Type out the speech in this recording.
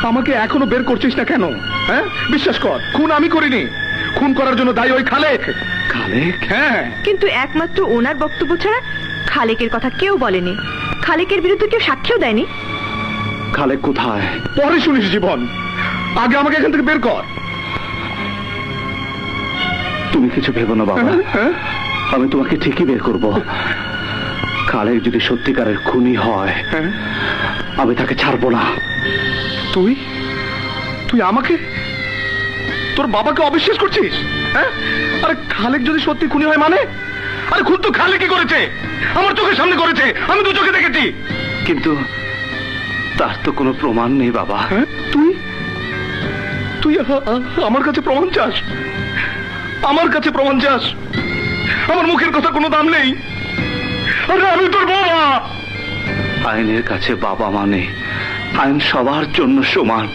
আমাকে এখনো বের করছিস না কেন? হ্যাঁ, বিশ্বাস কর, খুন আমি করিনি। খুন করার জন্য দায়ী ওই খালেক। খালেক? হ্যাঁ। কিন্তু একমাত্র ওনার বক্তব্য ছাড়া খালেকের কথা কেউ বলেনি। খালেকের বিরুদ্ধে কেউ সাক্ষ্যও দেয়নি। খালেক কোথায়? পরে শুনিস জীবন, আগে আমাকে এখান থেকে বের কর। তুমি কিছু ভেবো না বাবা, হ্যাঁ? আমি তোমাকে ঠিকই বের করব। খালেক যদি সত্যিকারের খুনি হয়, হ্যাঁ? আমি তাকে ছাড়বো না। তুই তুই আমাকে, তোর বাবাকে অবিশ্বাস করছিস? হ্যাঁ? আরে খালেক যদি সত্যি খুনি হয় মানে? আরে খুন তো খালেকই করেছে, আমার চোখের সামনে করেছে, আমি তো চোখে দেখেছি। কিন্তু তার তো কোনো প্রমাণ নেই বাবা। হ্যাঁ? তুই তুই আমার কাছে প্রমাণ চাস? আমার কাছে প্রমাণ চাস? আমার মুখের কথা কোনো দাম নেই। আরে আমি তোর বাবা। আইনের কাছে বাবা মানে আইন সবার জন্য সমান।